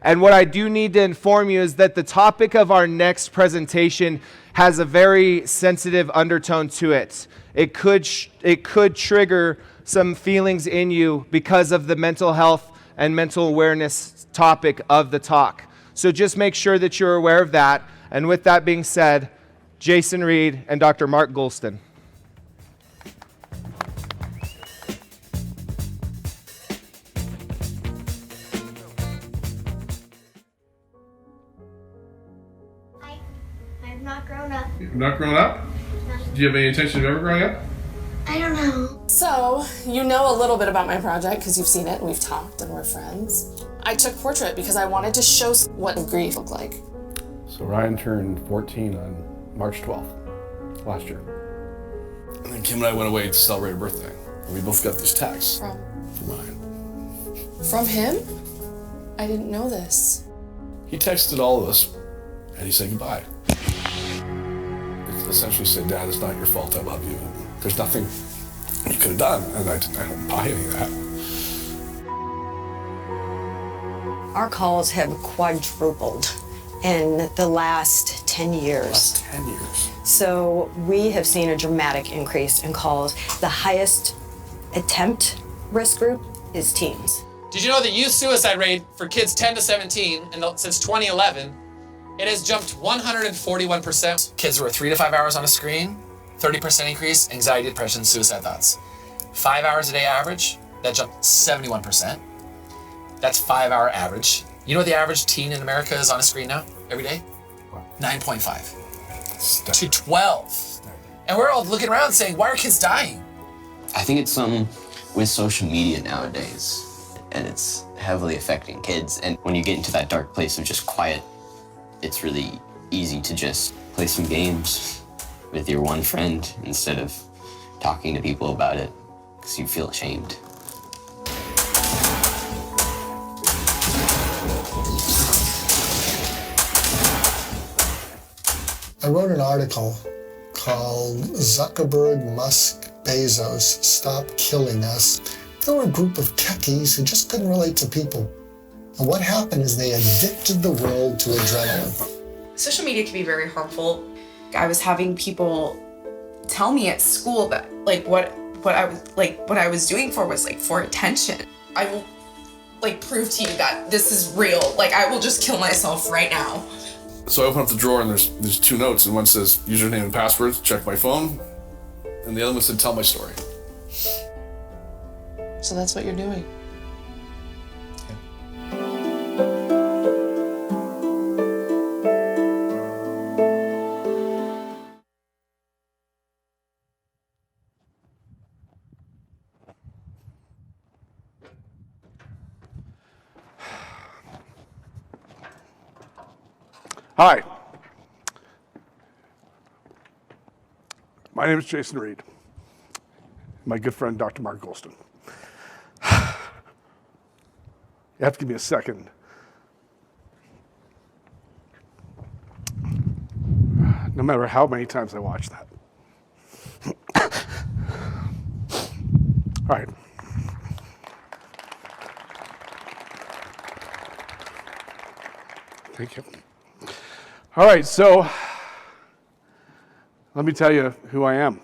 And what I do need to inform you is that the topic of our next presentation has a very sensitive undertone to it. It could trigger some feelings in you because of the mental health and mental awareness topic of the talk. So just make sure that you're aware of that. And with that being said, Jason Reid and Dr. Mark Goulston. I've not grown up. You've not grown up? No. Do you have any intention of ever growing up? I don't know. So, you know a little bit about my project because you've seen it and we've talked and we're friends. I took portrait because I wanted to show what grief looked like. So Ryan turned 14 on March 12th last year. And then Kim and I went away to celebrate a birthday. And we both got these texts. From Ryan. From him? I didn't know this. He texted all of us, and he said goodbye. It essentially said, Dad, it's not your fault, I love you. There's nothing you could have done, and I don't buy any of that. Our calls have quadrupled in the last 10 years. Last 10 years. So we have seen a dramatic increase in calls. The highest attempt risk group is teens. Did you know the youth suicide rate for kids 10 to 17, and since 2011, it has jumped 141%. Kids who are 3 to 5 hours on a screen, 30% increase, anxiety, depression, suicide thoughts. 5 hours a day average, that jumped 71%. That's 5 hour average. You know what the average teen in America is on a screen now, every day? 9.5 to 12. And we're all looking around saying, why are kids dying? I think it's with social media nowadays, and it's heavily affecting kids. And when you get into that dark place of just quiet, it's really easy to just play some games with your one friend instead of talking to people about it because you feel ashamed. I wrote an article called Zuckerberg, Musk, Bezos, Stop Killing Us. They were a group of techies who just couldn't relate to people. And what happened is they addicted the world to adrenaline. Social media can be very harmful. I was having people tell me at school that what I was doing for attention. I will prove to you that this is real. I will just kill myself right now. So I open up the drawer and there's two notes, and one says username and passwords, check my phone, and the other one said tell my story. So that's what you're doing. Hi, my name is Jason Reid. My good friend, Dr. Mark Goulston. You have to give me a second. No matter how many times I watch that. All right. Thank you. All right, so let me tell you who I am,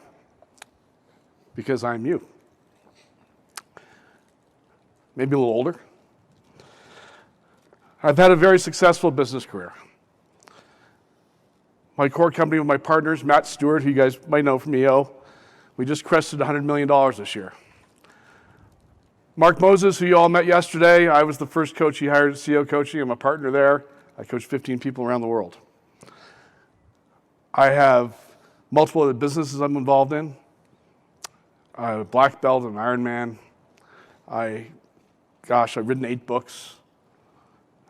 because I'm you. Maybe a little older. I've had a very successful business career. My core company with my partners, Matt Stewart, who you guys might know from EO, we just crested $100 million this year. Mark Moses, who you all met yesterday, I was the first coach he hired at CEO Coaching. I'm a partner there. I coach 15 people around the world. I have multiple other businesses I'm involved in. I have a black belt and an Ironman. I've written 8 books.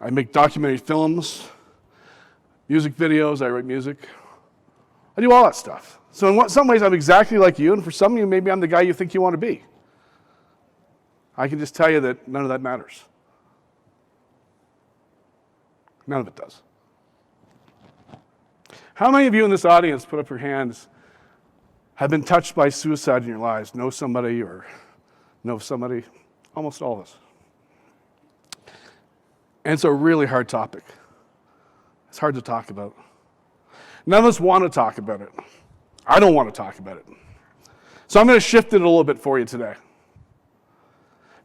I make documentary films, music videos, I write music. I do all that stuff. So in some ways I'm exactly like you, and for some of you, maybe I'm the guy you think you want to be. I can just tell you that none of that matters. None of it does. How many of you in this audience, put up your hands, have been touched by suicide in your lives? Know somebody or know somebody? Almost all of us. And it's a really hard topic. It's hard to talk about. None of us want to talk about it. I don't want to talk about it. So I'm going to shift it a little bit for you today.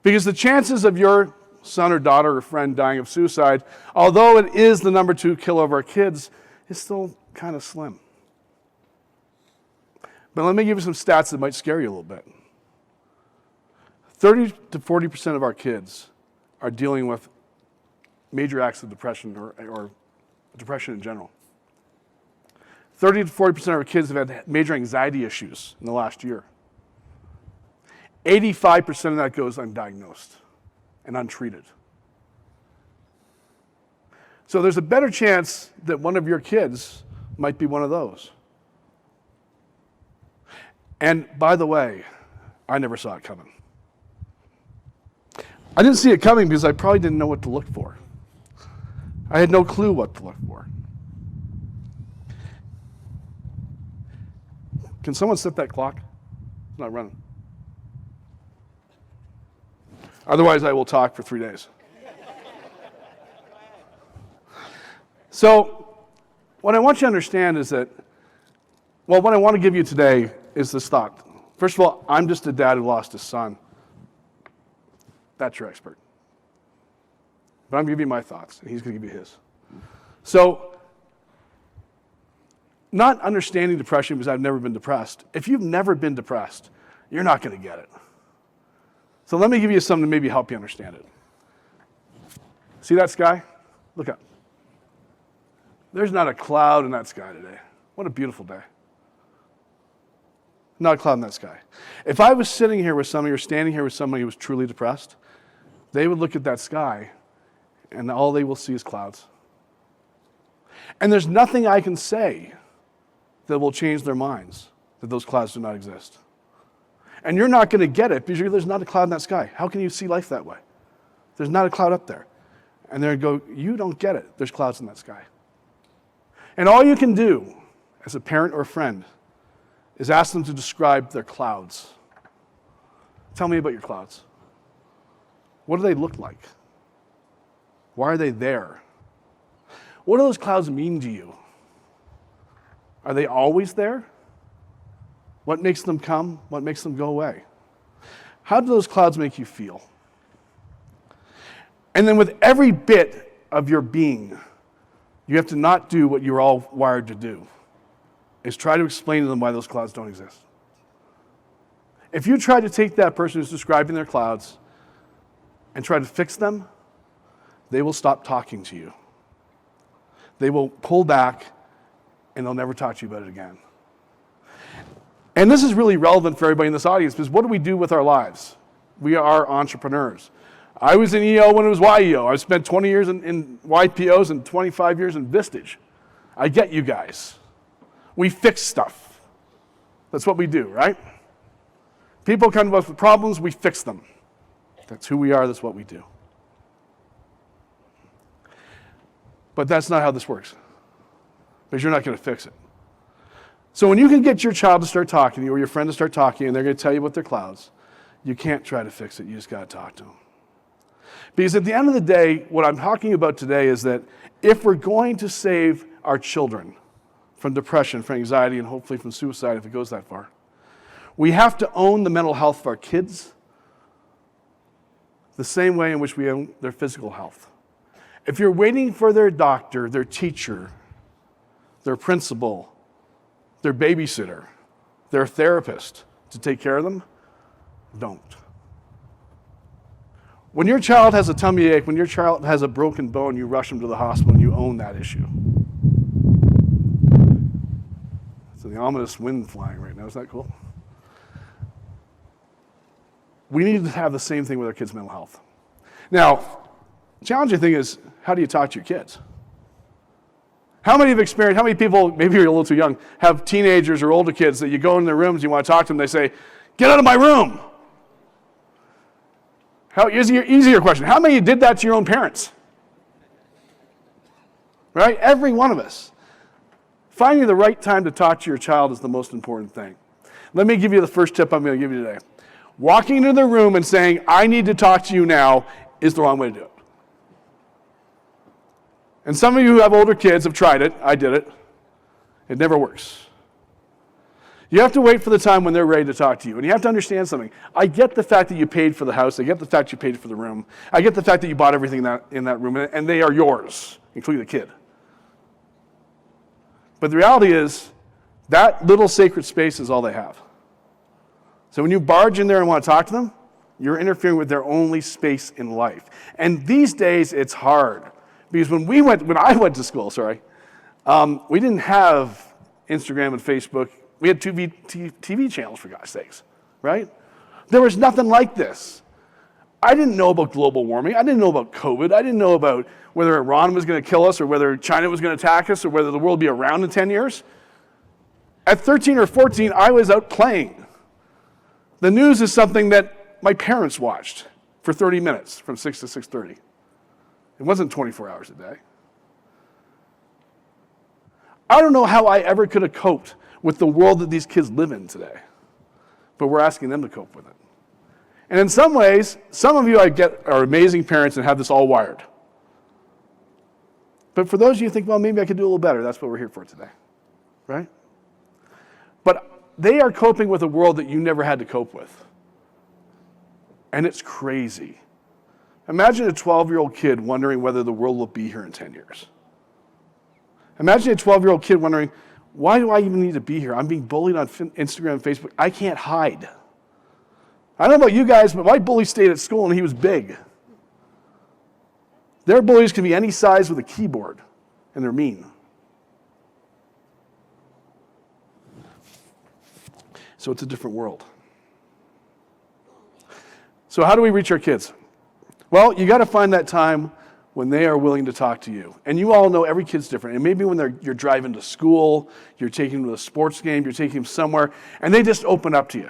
Because the chances of your son or daughter or friend dying of suicide, although it is the number 2 killer of our kids, is still kind of slim. But let me give you some stats that might scare you a little bit. 30 to 40% of our kids are dealing with major acts of depression or depression in general. 30 to 40% of our kids have had major anxiety issues in the last year. 85% of that goes undiagnosed and untreated. So there's a better chance that one of your kids might be one of those. And by the way, I never saw it coming. I didn't see it coming because I probably didn't know what to look for. I had no clue what to look for. Can someone set that clock? It's not running. Otherwise, I will talk for 3 days. So, what I want you to understand is that, well, what I want to give you today is this thought. First of all, I'm just a dad who lost his son. That's your expert. But I'm going to give you my thoughts, and he's going to give you his. So, not understanding depression because I've never been depressed. If you've never been depressed, you're not going to get it. So let me give you something to maybe help you understand it. See that sky? Look up. There's not a cloud in that sky today. What a beautiful day. Not a cloud in that sky. If I was sitting here with somebody or standing here with somebody who was truly depressed, they would look at that sky and all they will see is clouds. And there's nothing I can say that will change their minds that those clouds do not exist. And you're not going to get it because there's not a cloud in that sky. How can you see life that way? There's not a cloud up there. And they're going to go, you don't get it. There's clouds in that sky. And all you can do as a parent or a friend is ask them to describe their clouds. Tell me about your clouds. What do they look like? Why are they there? What do those clouds mean to you? Are they always there? What makes them come? What makes them go away? How do those clouds make you feel? And then with every bit of your being, you have to not do what you're all wired to do, is try to explain to them why those clouds don't exist. If you try to take that person who's describing their clouds and try to fix them, they will stop talking to you. They will pull back and they'll never talk to you about it again. And this is really relevant for everybody in this audience because what do we do with our lives? We are entrepreneurs. I was in EO when it was YEO. I spent 20 years in YPOs and 25 years in Vistage. I get you guys. We fix stuff. That's what we do, right? People come to us with problems, we fix them. That's who we are, that's what we do. But that's not how this works. Because you're not going to fix it. So when you can get your child to start talking to you or your friend to start talking and they're going to tell you about their clouds, you can't try to fix it, you just got to talk to them. Because at the end of the day, what I'm talking about today is that if we're going to save our children from depression, from anxiety, and hopefully from suicide if it goes that far, we have to own the mental health of our kids the same way in which we own their physical health. If you're waiting for their doctor, their teacher, their principal, their babysitter, their therapist to take care of them, don't. When your child has a tummy ache, when your child has a broken bone, you rush them to the hospital and you own that issue. So the ominous wind flying right now, is that cool? We need to have the same thing with our kids' mental health. Now, the challenging thing is, how do you talk to your kids? How many people, maybe you're a little too young, have teenagers or older kids that you go in their rooms, you want to talk to them, they say, get out of my room. Easier question. How many of you did that to your own parents? Right? Every one of us. Finding the right time to talk to your child is the most important thing. Let me give you the first tip I'm going to give you today. Walking into the room and saying, I need to talk to you now, is the wrong way to do it. And some of you who have older kids have tried it. I did it. It never works. You have to wait for the time when they're ready to talk to you. And you have to understand something. I get the fact that you paid for the house. I get the fact you paid for the room. I get the fact that you bought everything in that room, and they are yours, including the kid. But the reality is, that little sacred space is all they have. So when you barge in there and want to talk to them, you're interfering with their only space in life. And these days, it's hard. Because when I went to school, we didn't have Instagram and Facebook. We had TV channels, for God's sakes, right? There was nothing like this. I didn't know about global warming. I didn't know about COVID. I didn't know about whether Iran was going to kill us or whether China was going to attack us or whether the world would be around in 10 years. At 13 or 14, I was out playing. The news is something that my parents watched for 30 minutes from 6 to 6:30. It wasn't 24 hours a day. I don't know how I ever could have coped with the world that these kids live in today, but we're asking them to cope with it. And in some ways, some of you I get are amazing parents and have this all wired. But for those of you who think, well, maybe I could do a little better, that's what we're here for today, right? But they are coping with a world that you never had to cope with. And it's crazy. Imagine a 12-year-old kid wondering whether the world will be here in 10 years. Imagine a 12-year-old kid wondering, why do I even need to be here? I'm being bullied on Instagram and Facebook. I can't hide. I don't know about you guys, but my bully stayed at school and he was big. Their bullies can be any size with a keyboard, and they're mean. So it's a different world. So how do we reach our kids? Well, you got to find that time when they are willing to talk to you. And you all know every kid's different. And maybe when you're driving to school, you're taking them to a sports game, you're taking them somewhere, and they just open up to you.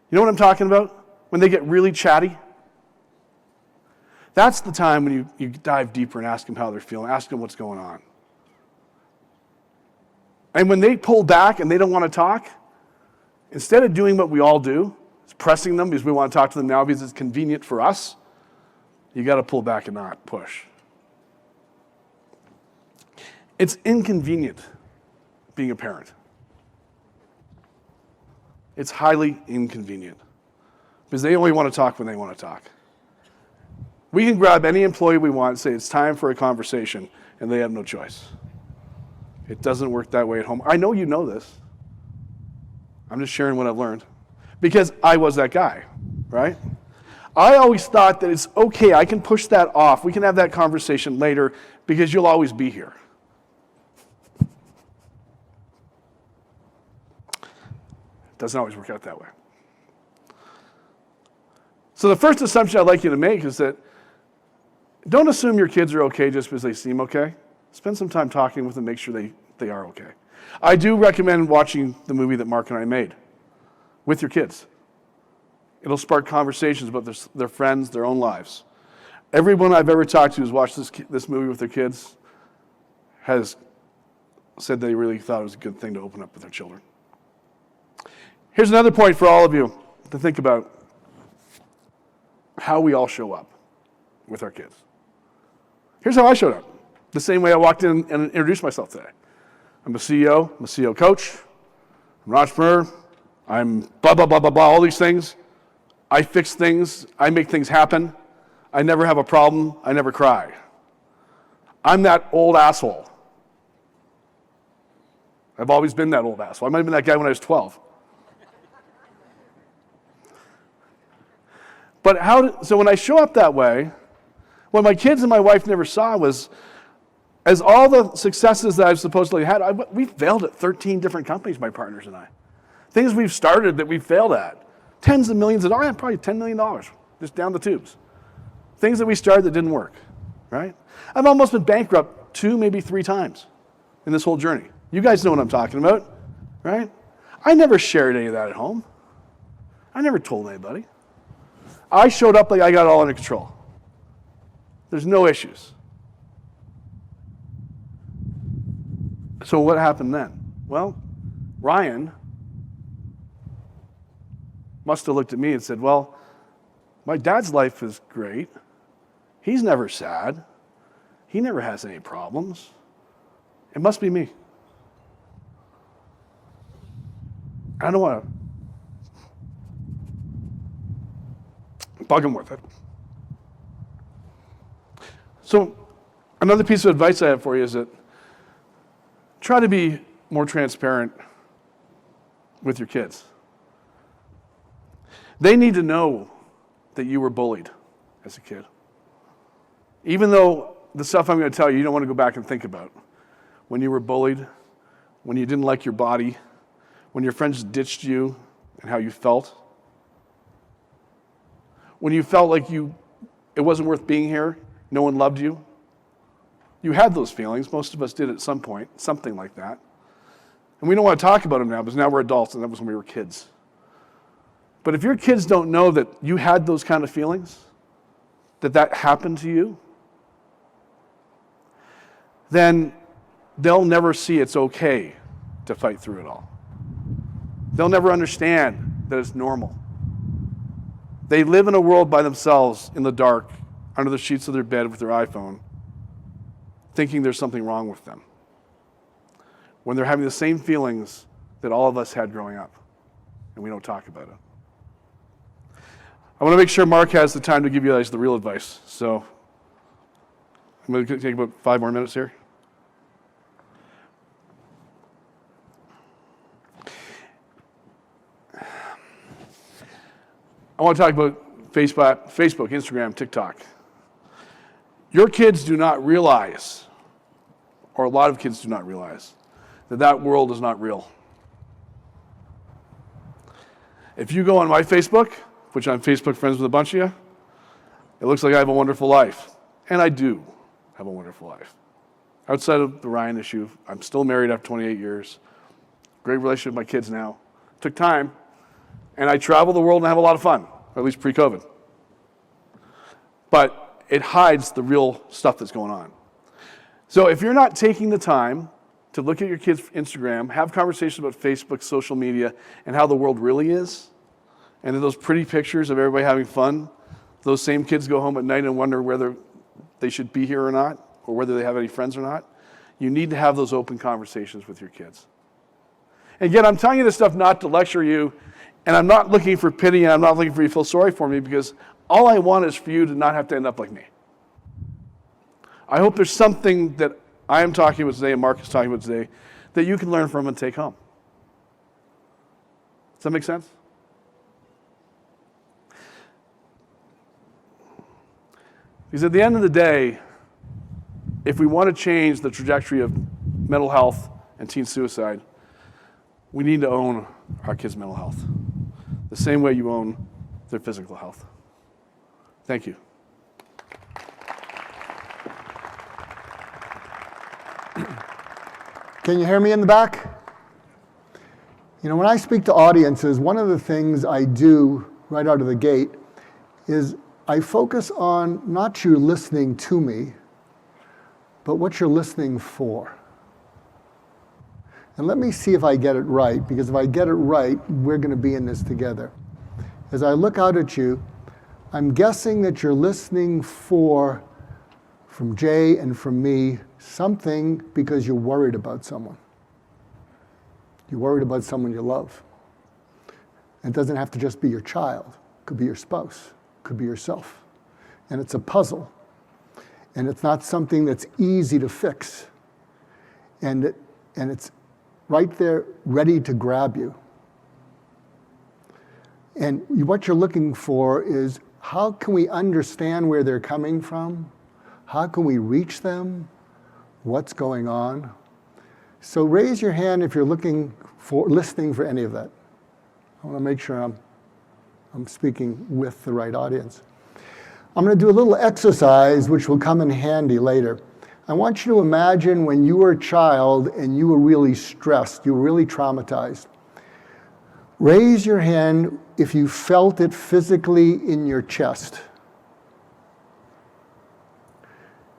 You know what I'm talking about? When they get really chatty? That's the time when you dive deeper and ask them how they're feeling, ask them what's going on. And when they pull back and they don't want to talk, instead of doing what we all do, is pressing them because we want to talk to them now because it's convenient for us, you got to pull back and not push. It's inconvenient being a parent. It's highly inconvenient because they only want to talk when they want to talk. We can grab any employee we want and say it's time for a conversation, and they have no choice. It doesn't work that way at home. I know you know this. I'm just sharing what I've learned because I was that guy, right? I always thought that it's okay, I can push that off. We can have that conversation later because you'll always be here. It doesn't always work out that way. So the first assumption I'd like you to make is that don't assume your kids are okay just because they seem okay. Spend some time talking with them, make sure they are okay. I do recommend watching the movie that Mark and I made with your kids. It'll spark conversations about their friends, their own lives. Everyone I've ever talked to who's watched this movie with their kids has said they really thought it was a good thing to open up with their children. Here's another point for all of you to think about how we all show up with our kids. Here's how I showed up. The same way I walked in and introduced myself today. I'm a CEO, I'm a CEO coach, I'm an entrepreneur, I'm blah, blah, blah, blah, blah, all these things. I fix things, I make things happen. I never have a problem, I never cry. I'm that old asshole. I've always been that old asshole. I might have been that guy when I was 12. But so when I show up that way, what my kids and my wife never saw was, as all the successes that I've supposedly had, we've failed at 13 different companies, my partners and I. Things we've started that we've failed at. Tens of millions of dollars, probably $10 million, just down the tubes. Things that we started that didn't work, right? I've almost been bankrupt 2, maybe 3 times in this whole journey. You guys know what I'm talking about, right? I never shared any of that at home. I never told anybody. I showed up like I got it all under control. There's no issues. So what happened then? Well, Ryan must have looked at me and said, well, my dad's life is great. He's never sad. he never has any problems. It must be me. I don't want to bug him with it. So another piece of advice I have for you is that try to be more transparent with your kids. They need to know that you were bullied as a kid. Even though the stuff I'm going to tell you, you don't want to go back and think about. When you were bullied, when you didn't like your body, when your friends ditched you and how you felt. When you felt like it wasn't worth being here, no one loved you. You had those feelings. Most of us did at some point, something like that. And we don't want to talk about them now because now we're adults and that was when we were kids. But if your kids don't know that you had those kind of feelings, that happened to you, then they'll never see it's okay to fight through it all. They'll never understand that it's normal. They live in a world by themselves in the dark, under the sheets of their bed with their iPhone, thinking there's something wrong with them, when they're having the same feelings that all of us had growing up, and we don't talk about it. I want to make sure Mark has the time to give you guys the real advice, so I'm going to take about 5 more minutes here. I want to talk about Facebook, Instagram, TikTok. Your kids do not realize, or a lot of kids do not realize, that world is not real. If you go on my Facebook, which I'm Facebook friends with a bunch of you, it looks like I have a wonderful life. And I do have a wonderful life. Outside of the Ryan issue, I'm still married after 28 years. Great relationship with my kids now. Took time. And I travel the world and have a lot of fun, or at least pre-COVID. But it hides the real stuff that's going on. So if you're not taking the time to look at your kids' Instagram, have conversations about Facebook, social media, and how the world really is, and then those pretty pictures of everybody having fun, those same kids go home at night and wonder whether they should be here or not, or whether they have any friends or not, you need to have those open conversations with your kids. And again, I'm telling you this stuff not to lecture you, and I'm not looking for pity, and I'm not looking for you to feel sorry for me, because all I want is for you to not have to end up like me. I hope there's something that I am talking about today and Mark is talking about today that you can learn from and take home. Does that make sense? Because at the end of the day, if we want to change the trajectory of mental health and teen suicide, we need to own our kids' mental health the same way you own their physical health. Thank you. Can you hear me in the back? You know, when I speak to audiences, one of the things I do right out of the gate is I focus on not you listening to me, but what you're listening for. And let me see if I get it right, because if I get it right, we're going to be in this together. As I look out at you, I'm guessing that you're listening for, from Jay and from me, something because you're worried about someone. You're worried about someone you love. It doesn't have to just be your child. It could be your spouse. It could be yourself. And it's a puzzle. And it's not something that's easy to fix. And it's right there ready to grab you. And what you're looking for is, how can we understand where they're coming from? How can we reach them? What's going on? So raise your hand if you're listening for any of that. I want to make sure I'm speaking with the right audience. I'm going to do a little exercise which will come in handy later. I want you to imagine when you were a child and you were really stressed, you were really traumatized. Raise your hand if you felt it physically in your chest.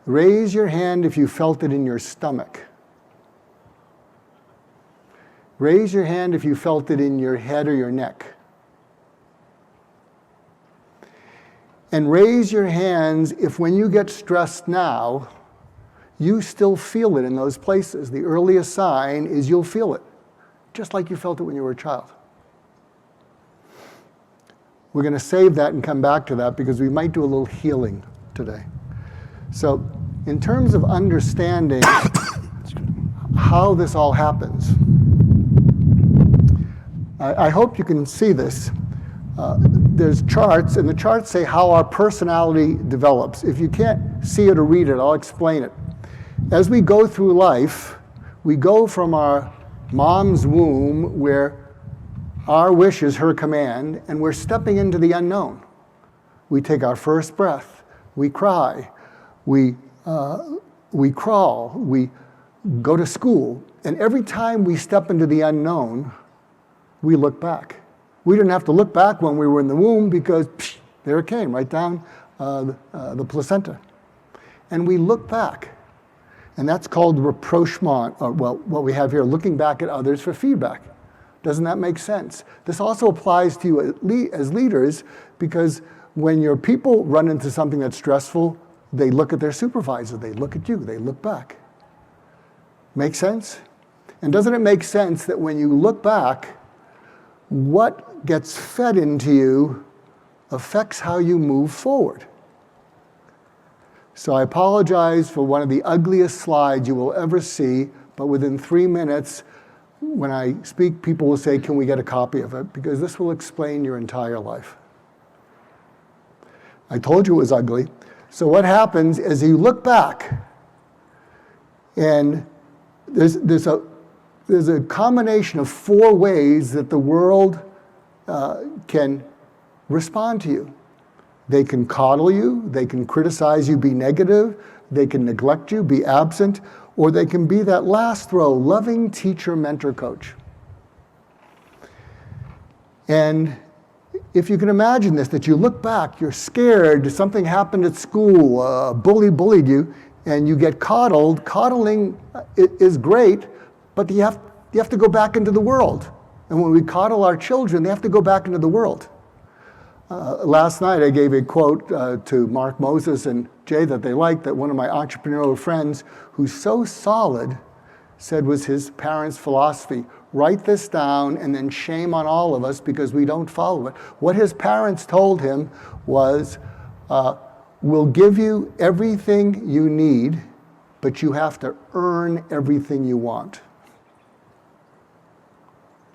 Raise your hand if you felt it in your stomach. Raise your hand if you felt it in your head or your neck. And raise your hands if when you get stressed now, you still feel it in those places. The earliest sign is you'll feel it, just like you felt it when you were a child. We're going to save that and come back to that because we might do a little healing today. So in terms of understanding how this all happens, I hope you can see this. There's charts, and the charts say how our personality develops. If you can't see it or read it, I'll explain it. As we go through life, we go from our mom's womb, where our wish is her command, and we're stepping into the unknown. We take our first breath, we cry, we crawl, we go to school, and every time we step into the unknown, we look back. We didn't have to look back when we were in the womb because there it came, right down the placenta. And we look back. And that's called rapprochement, or well, what we have here, looking back at others for feedback. Doesn't that make sense? This also applies to you as leaders, because when your people run into something that's stressful, they look at their supervisor, they look at you, they look back. Make sense? And doesn't it make sense that when you look back, what gets fed into you affects how you move forward? So I apologize for one of the ugliest slides you will ever see, but within 3 minutes, when I speak, people will say, can we get a copy of it? Because this will explain your entire life. I told you it was ugly. So what happens is you look back, and there's a combination of 4 ways that the world can respond to you. They can coddle you, they can criticize you, be negative, they can neglect you, be absent, or they can be that last row, loving teacher, mentor, coach. And if you can imagine this, that you look back, you're scared, something happened at school, a bully bullied you, and you get coddled. Coddling is great, but you have to go back into the world. And when we coddle our children, they have to go back into the world. Last night I gave a quote to Mark Moses and Jay that they liked, that one of my entrepreneurial friends, who's so solid, said was his parents' philosophy. Write this down, and then shame on all of us because we don't follow it. What his parents told him was, we'll give you everything you need, but you have to earn everything you want.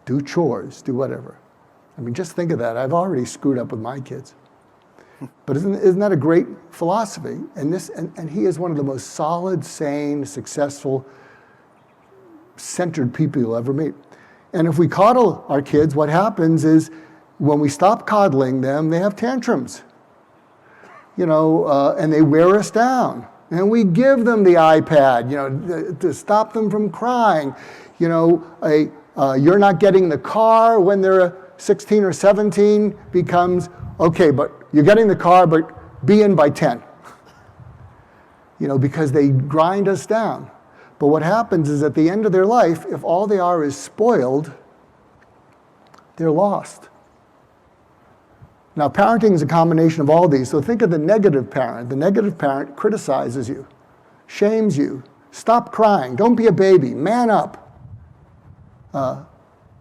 Do chores, do whatever. I mean, just think of that. I've already screwed up with my kids. But isn't that a great philosophy? And he is one of the most solid, sane, successful, centered people you'll ever meet. And if we coddle our kids, what happens is when we stop coddling them, they have tantrums. And they wear us down. And we give them the iPad, to stop them from crying. You're not getting the car when they're 16 or 17 becomes, okay, but you're getting the car, but be in by 10. Because they grind us down. But what happens is at the end of their life, if all they are is spoiled, they're lost. Now, parenting is a combination of all these. So think of the negative parent. The negative parent criticizes you, shames you. Stop crying. Don't be a baby. Man up.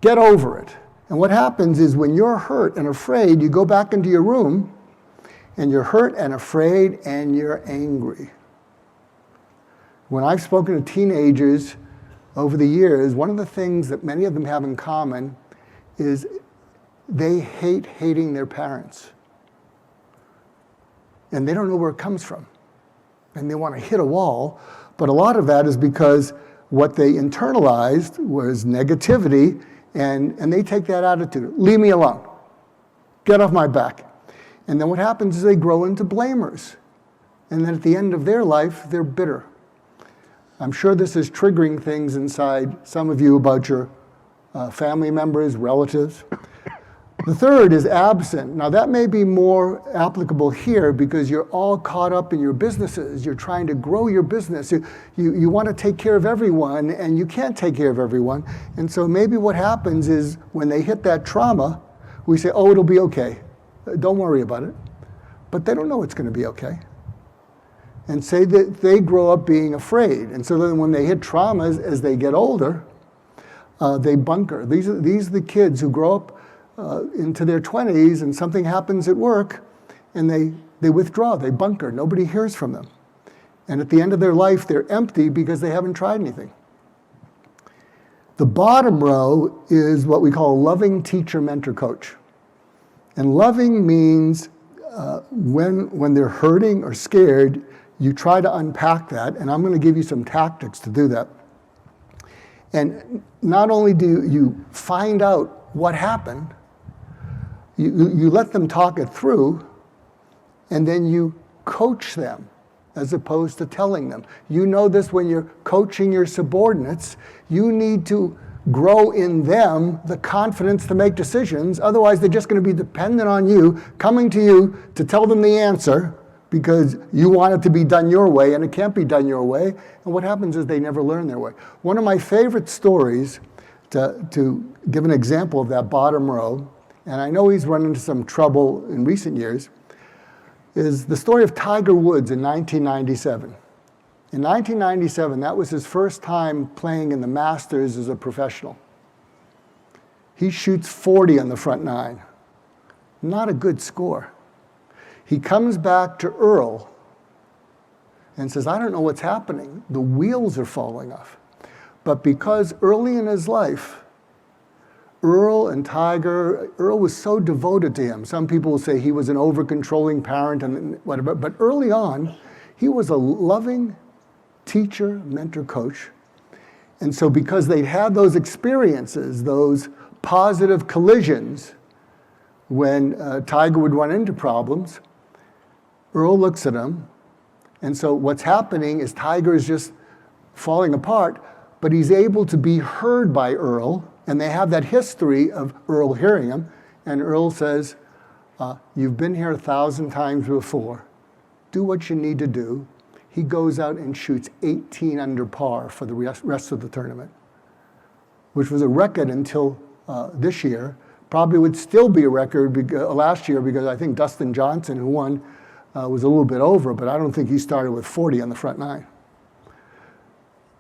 Get over it. And what happens is when you're hurt and afraid, you go back into your room, and you're hurt and afraid and you're angry. When I've spoken to teenagers over the years, one of the things that many of them have in common is they hate hating their parents. And they don't know where it comes from. And they want to hit a wall. But a lot of that is because what they internalized was negativity, and they take that attitude. Leave me alone. Get off my back. And then what happens is they grow into blamers. And then at the end of their life, they're bitter. I'm sure this is triggering things inside some of you about your family members, relatives. The third is absent. Now that may be more applicable here because you're all caught up in your businesses. You're trying to grow your business. You want to take care of everyone, and you can't take care of everyone. And so maybe what happens is when they hit that trauma, we say, oh, it'll be okay. Don't worry about it. But they don't know it's going to be okay. and say that they grow up being afraid. And so then when they hit traumas as they get older, they bunker. These are the kids who grow up into their 20s and something happens at work and they withdraw, they bunker. Nobody hears from them. And at the end of their life, they're empty because they haven't tried anything. The bottom row is what we call loving teacher, mentor, coach. And loving means when they're hurting or scared, you try to unpack that, and I'm going to give you some tactics to do that. And not only do you find out what happened, you let them talk it through, and then you coach them as opposed to telling them. You know this when you're coaching your subordinates. You need to grow in them the confidence to make decisions. Otherwise, they're just going to be dependent on you, coming to you to tell them the answer because you want it to be done your way, and it can't be done your way. And what happens is they never learn their way. One of my favorite stories, to give an example of that bottom row, and I know he's run into some trouble in recent years, is the story of Tiger Woods in 1997. In 1997, that was his first time playing in the Masters as a professional. He shoots 40 on the front nine. Not a good score. He comes back to Earl and says, I don't know what's happening. The wheels are falling off. But because early in his life, Earl was so devoted to him. Some people will say he was an over-controlling parent and whatever, but early on, he was a loving teacher, mentor, coach. And so because they'd had those experiences, those positive collisions, when Tiger would run into problems, Earl looks at him, and so what's happening is Tiger is just falling apart, but he's able to be heard by Earl, and they have that history of Earl hearing him, and Earl says, you've been here 1,000 times before. Do what you need to do. He goes out and shoots 18 under par for the rest of the tournament, which was a record until this year. Probably would still be a record last year because I think Dustin Johnson, who won, was a little bit over, but I don't think he started with 40 on the front nine.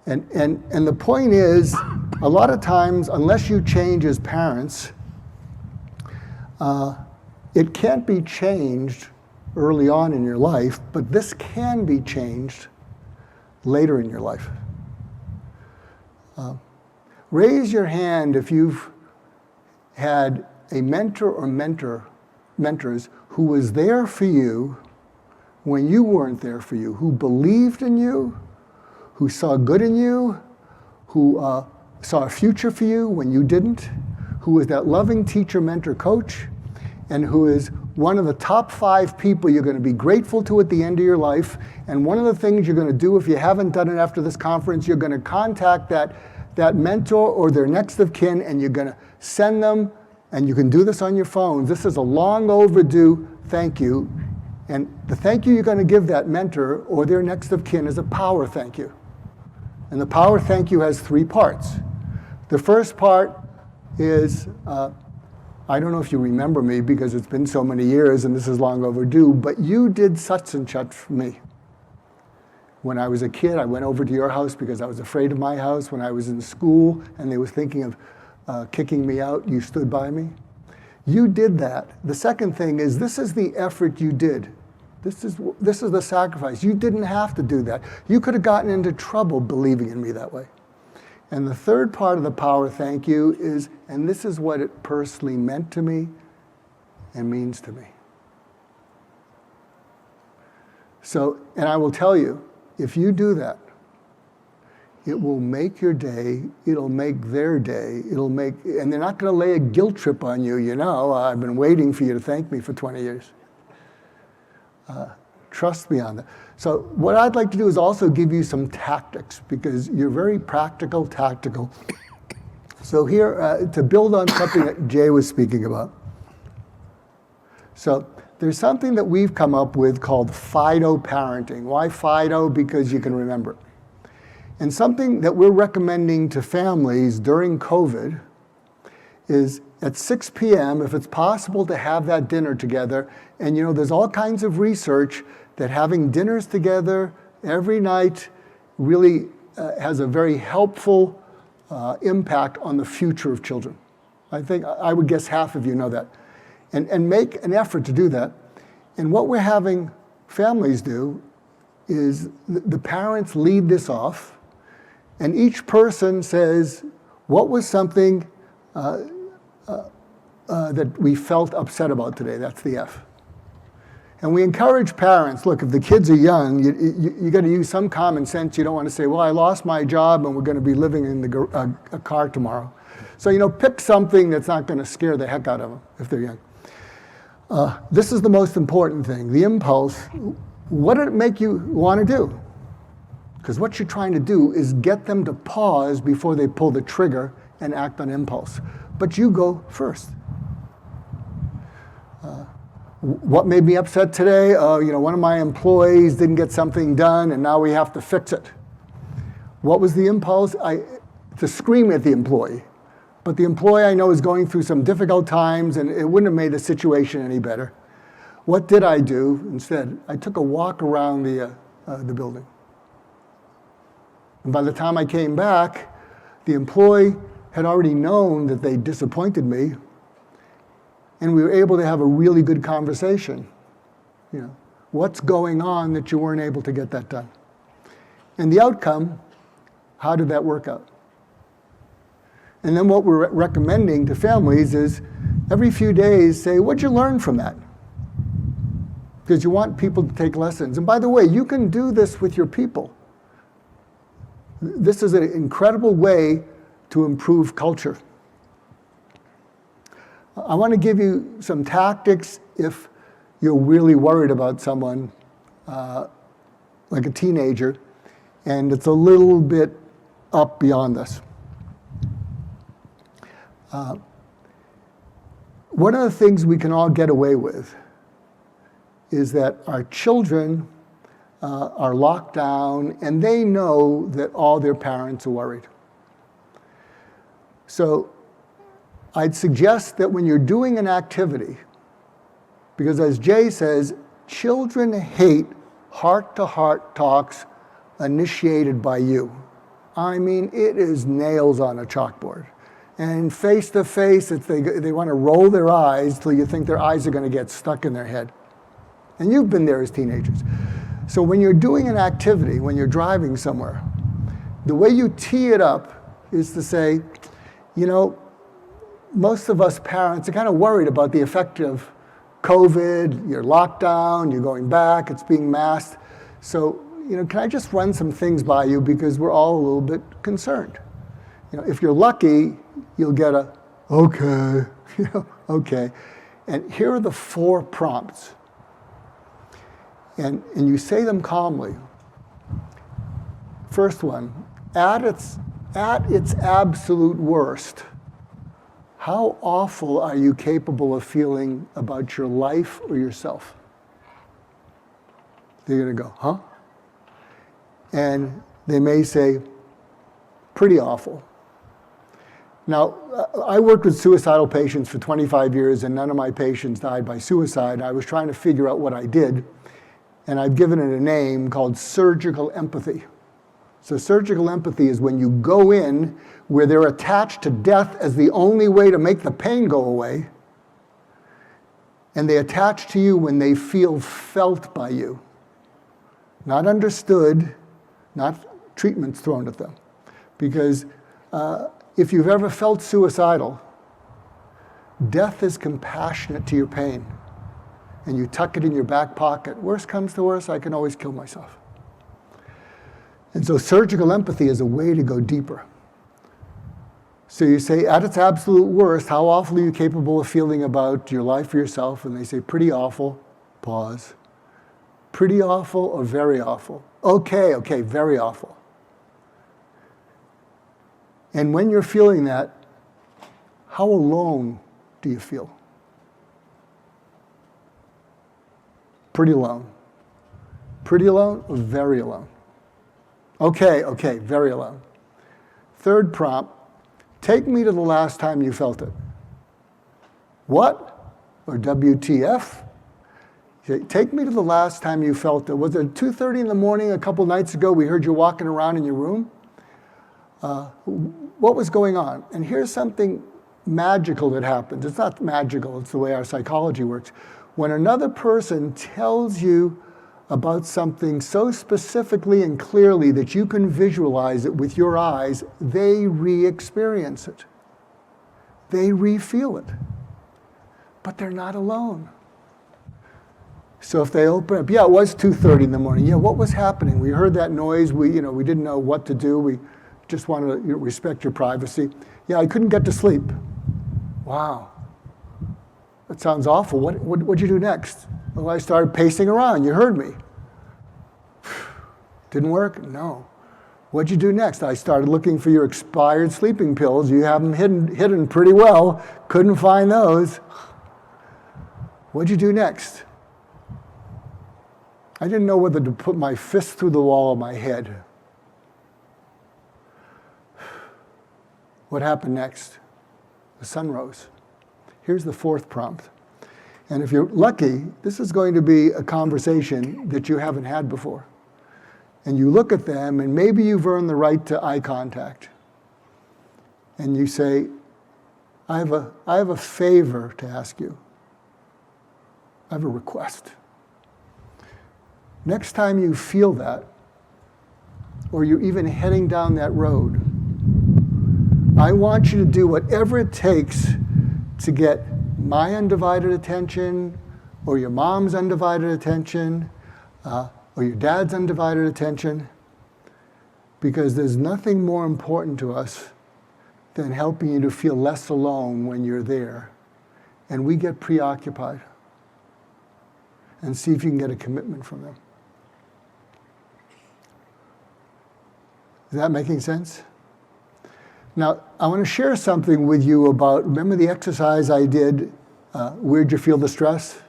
And the point is, a lot of times, unless you change as parents, it can't be changed early on in your life, but this can be changed later in your life. Raise your hand if you've had a mentor or mentors who was there for you when you weren't there for you, who believed in you, who saw good in you, who saw a future for you when you didn't, who was that loving teacher, mentor, coach, and who is one of the top 5 people you're going to be grateful to at the end of your life. And one of the things you're going to do, if you haven't done it after this conference, you're going to contact that mentor or their next of kin, and you're going to send them, and you can do this on your phones. This is a long overdue thank you. And the thank you you're going to give that mentor or their next of kin is a power thank you. And the power thank you has 3 parts. The first part is, I don't know if you remember me because it's been so many years and this is long overdue, but you did such and such for me. When I was a kid, I went over to your house because I was afraid of my house. When I was in school and they were thinking of kicking me out, you stood by me. You did that. The second thing is, this is the effort you did. This is the sacrifice. You didn't have to do that. You could have gotten into trouble believing in me that way. And the third part of the power thank you is, and this is what it personally meant to me and means to me. So, and I will tell you, if you do that, it will make your day, it'll make their day, and they're not going to lay a guilt trip on you, I've been waiting for you to thank me for 20 years. Trust me on that. So what I'd like to do is also give you some tactics, because you're very tactical. So here, to build on something that Jay was speaking about. So there's something that we've come up with called Fido Parenting. Why Fido? Because you can remember it. And something that we're recommending to families during COVID is at 6 p.m., if it's possible to have that dinner together. And there's all kinds of research that having dinners together every night really has a very helpful impact on the future of children. I would guess half of you know that. And make an effort to do that. And what we're having families do is the parents lead this off, and each person says, what was something that we felt upset about today? That's the F. And we encourage parents, look, if the kids are young, you got to use some common sense. You don't want to say, well, I lost my job and we're going to be living in a car tomorrow. So, pick something that's not going to scare the heck out of them if they're young. This is the most important thing, the impulse. What did it make you want to do? Because what you're trying to do is get them to pause before they pull the trigger and act on impulse. But you go first. What made me upset today? One of my employees didn't get something done and now we have to fix it. What was the impulse? To scream at the employee. But the employee I know is going through some difficult times and it wouldn't have made the situation any better. What did I do instead? I took a walk around the building. And by the time I came back, the employee had already known that they disappointed me, and we were able to have a really good conversation. What's going on that you weren't able to get that done? And the outcome, how did that work out? And then what we're recommending to families is every few days say, what'd you learn from that? Because you want people to take lessons. And by the way, you can do this with your people. This is an incredible way to improve culture. I want to give you some tactics if you're really worried about someone, like a teenager, and it's a little bit up beyond this. One of the things we can all get away with is that our children are locked down and they know that all their parents are worried. So I'd suggest that when you're doing an activity, because as Jay says, children hate heart-to-heart talks initiated by you. I mean, it is nails on a chalkboard. And face-to-face, they want to roll their eyes till you think their eyes are going to get stuck in their head. And you've been there as teenagers. So when you're doing an activity, when you're driving somewhere, the way you tee it up is to say, most of us parents are kind of worried about the effect of COVID, you're locked down, you're going back, it's being masked. So, can I just run some things by you because we're all a little bit concerned. If you're lucky, you'll get a, okay, okay. And here are the 4 prompts. And you say them calmly. First one, at its absolute worst, how awful are you capable of feeling about your life or yourself? They're going to go, huh? And they may say, pretty awful. Now, I worked with suicidal patients for 25 years, and none of my patients died by suicide. I was trying to figure out what I did, and I've given it a name called surgical empathy. So surgical empathy is when you go in where they're attached to death as the only way to make the pain go away, and they attach to you when they feel felt by you. Not understood, not treatments thrown at them. Because if you've ever felt suicidal, death is compassionate to your pain, and you tuck it in your back pocket. Worst comes to worst, I can always kill myself. And so surgical empathy is a way to go deeper. So you say, at its absolute worst, how awful are you capable of feeling about your life or yourself? And they say, pretty awful. Pause. Pretty awful or very awful? Okay, very awful. And when you're feeling that, how alone do you feel? Pretty alone. Pretty alone or very alone? Okay, very alone. Third prompt, take me to the last time you felt it. What? Or WTF? Take me to the last time you felt it. Was it 2:30 in the morning a couple nights ago? We heard you walking around in your room. What was going on? And here's something magical that happens. It's not magical, it's the way our psychology works. When another person tells you about something so specifically and clearly that you can visualize it with your eyes, they re-experience it. They re-feel it. But they're not alone. So if they open up, yeah, it was 2:30 in the morning. Yeah, what was happening? We heard that noise. We didn't know what to do. We just wanted to respect your privacy. Yeah, I couldn't get to sleep. Wow. That sounds awful. What'd you do next? Well, I started pacing around. You heard me. Didn't work? No. What'd you do next? I started looking for your expired sleeping pills. You have them hidden pretty well. Couldn't find those. What'd you do next? I didn't know whether to put my fist through the wall of my head. What happened next? The sun rose. Here's the fourth prompt. And if you're lucky, this is going to be a conversation that you haven't had before. And you look at them, and maybe you've earned the right to eye contact. And you say, I have a favor to ask you. I have a request. Next time you feel that, or you're even heading down that road, I want you to do whatever it takes to get my undivided attention, or your mom's undivided attention, or your dad's undivided attention, because there's nothing more important to us than helping you to feel less alone when you're there. And we get preoccupied. And see if you can get a commitment from them. Is that making sense? Now, I want to share something with you about, remember the exercise I did, where'd you feel the stress?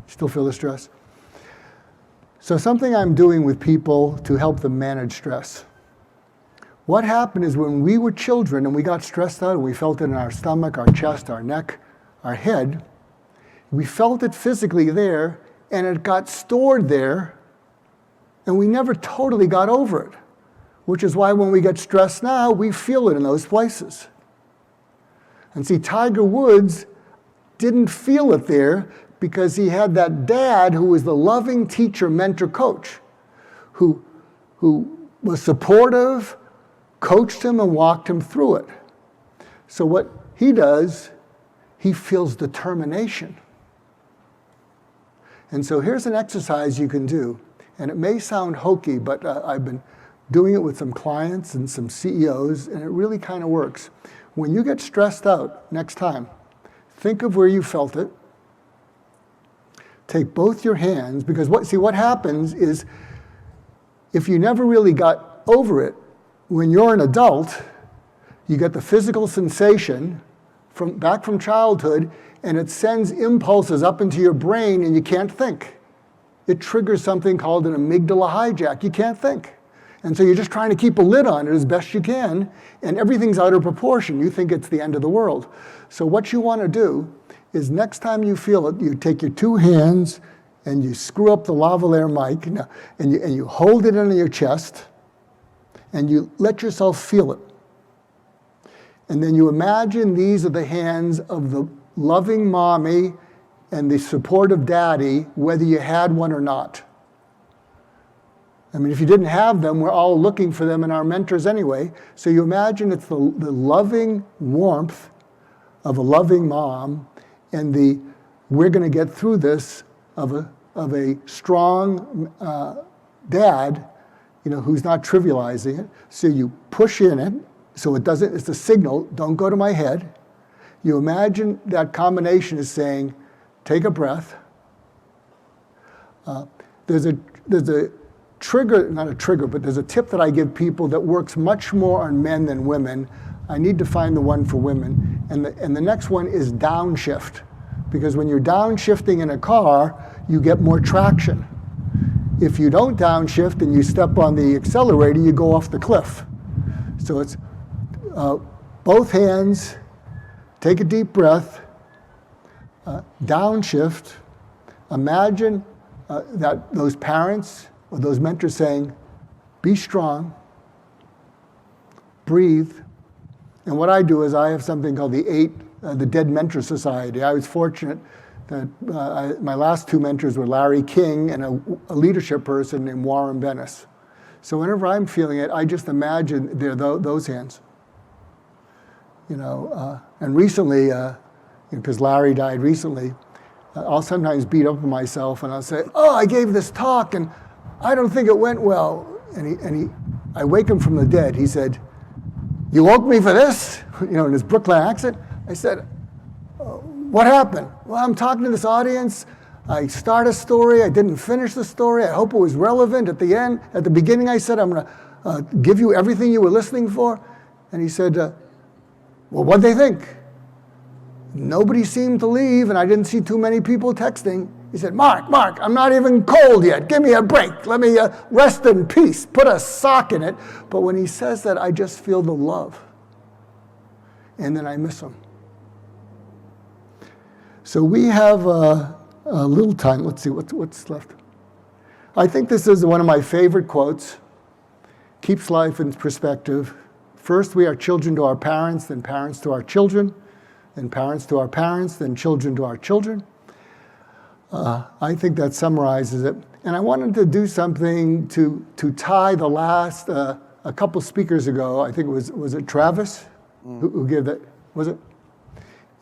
Still feel the stress? So something I'm doing with people to help them manage stress. What happened is when we were children and we got stressed out and we felt it in our stomach, our chest, our neck, our head, we felt it physically there and it got stored there and we never totally got over it. Which is why when we get stressed now, we feel it in those places. And see, Tiger Woods didn't feel it there because he had that dad who was the loving teacher, mentor, coach, who was supportive, coached him and walked him through it. So what he does, he feels determination. And so here's an exercise you can do. And it may sound hokey, but I've been doing it with some clients and some CEOs, and it really kind of works. When you get stressed out next time, think of where you felt it. Take both your hands, because what happens is if you never really got over it, when you're an adult, you get the physical sensation back from childhood, and it sends impulses up into your brain and you can't think. It triggers something called an amygdala hijack. You can't think. And so you're just trying to keep a lid on it as best you can, and everything's out of proportion. You think it's the end of the world. So what you want to do is next time you feel it, you take your two hands and you screw up the lavalier mic, and you hold it into your chest, and you let yourself feel it. And then you imagine these are the hands of the loving mommy and the supportive daddy, whether you had one or not. I mean, if you didn't have them, we're all looking for them in our mentors anyway. So you imagine it's the loving warmth of a loving mom and we're going to get through this of a strong dad, who's not trivializing it. So you push in it, so it's a signal, don't go to my head. You imagine that combination is saying, take a breath. There's a trigger, not a trigger, but there's a tip that I give people that works much more on men than women. I need to find the one for women. And the next one is downshift. Because when you're downshifting in a car, you get more traction. If you don't downshift and you step on the accelerator, you go off the cliff. So it's both hands, take a deep breath, downshift, imagine that those parents or those mentors saying, be strong, breathe. And what I do is I have something called the Dead Mentor Society. I was fortunate that my last two mentors were Larry King and a leadership person named Warren Bennis. So whenever I'm feeling it, I just imagine they're those hands. And recently, because Larry died recently, I'll sometimes beat up on myself and I'll say, oh, I gave this talk and I don't think it went well. And I wake him from the dead. He said, you woke me for this? In his Brooklyn accent. I said, what happened? Well, I'm talking to this audience. I start a story. I didn't finish the story. I hope it was relevant at the end. At the beginning, I said, I'm going to give you everything you were listening for. And he said, well, what'd they think? Nobody seemed to leave, and I didn't see too many people texting. He said, Mark, I'm not even cold yet. Give me a break. Let me rest in peace. Put a sock in it. But when he says that, I just feel the love. And then I miss him. So we have a little time. Let's see what's left. I think this is one of my favorite quotes. Keeps life in perspective. First, we are children to our parents, then parents to our children, then parents to our parents, then children to our children. I think that summarizes it. And I wanted to do something to tie the last, a couple speakers ago, I think was it Travis who gave that, was it?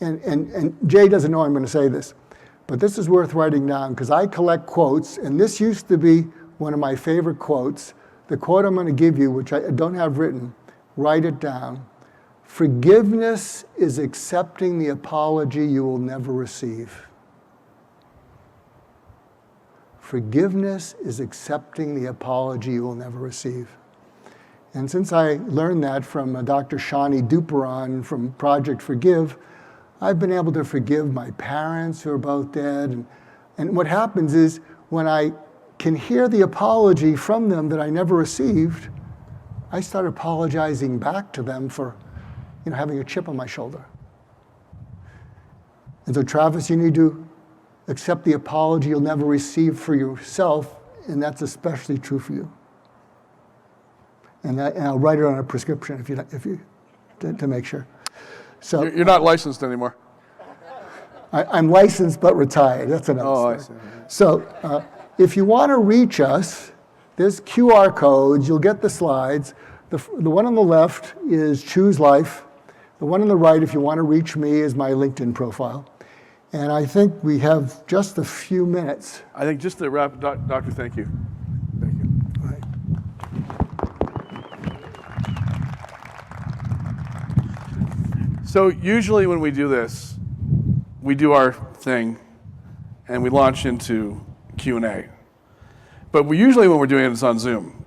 And Jay doesn't know I'm going to say this, but this is worth writing down because I collect quotes, and this used to be one of my favorite quotes. The quote I'm going to give you, which I don't have written, write it down. Forgiveness is accepting the apology you will never receive. Forgiveness is accepting the apology you will never receive. And since I learned that from Dr. Shani Duperon from Project Forgive, I've been able to forgive my parents who are both dead. And what happens is when I can hear the apology from them that I never received, I start apologizing back to them for having a chip on my shoulder. And so Travis, you need to accept the apology you'll never receive for yourself, and that's especially true for you. And I'll write it on a prescription if you to make sure. So you're not licensed anymore. I'm licensed but retired. That's another story. I see. So if you want to reach us, there's QR codes. You'll get the slides. The one on the left is Choose Life. The one on the right, if you want to reach me, is my LinkedIn profile. And I think we have just a few minutes. I think just to wrap, Doctor, thank you. Thank you. All right. So usually when we do this, we do our thing and we launch into Q&A. But usually when we're doing it, it's on Zoom.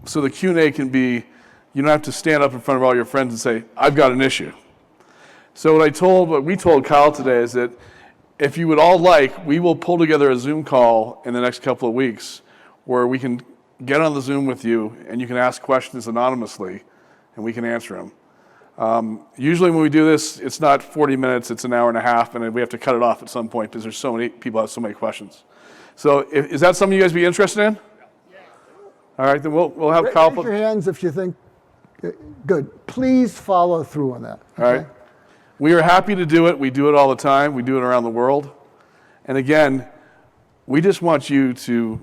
So the Q&A can be, you don't have to stand up in front of all your friends and say, I've got an issue. So what we told Kyle today is that if you would all like, we will pull together a Zoom call in the next couple of weeks where we can get on the Zoom with you and you can ask questions anonymously and we can answer them. Usually when we do this, it's not 40 minutes, it's an hour and a half, and we have to cut it off at some point because there's so many people have so many questions. So is that something you guys be interested in? Yeah. All right, then we'll have Kyle. Raise your hands if you think, good. Please follow through on that. All right. We are happy to do it. We do it all the time. We do it around the world. And again, we just want you to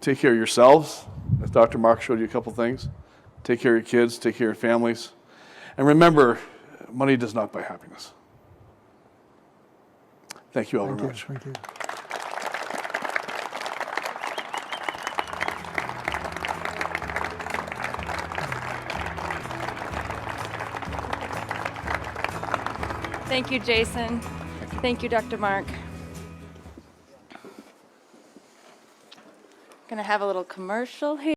take care of yourselves, as Dr. Mark showed you a couple things. Take care of your kids, take care of your families. And remember, money does not buy happiness. Thank you all very much. Thank you. Thank you, Jason. Thank you, Dr. Mark. Going to have a little commercial here.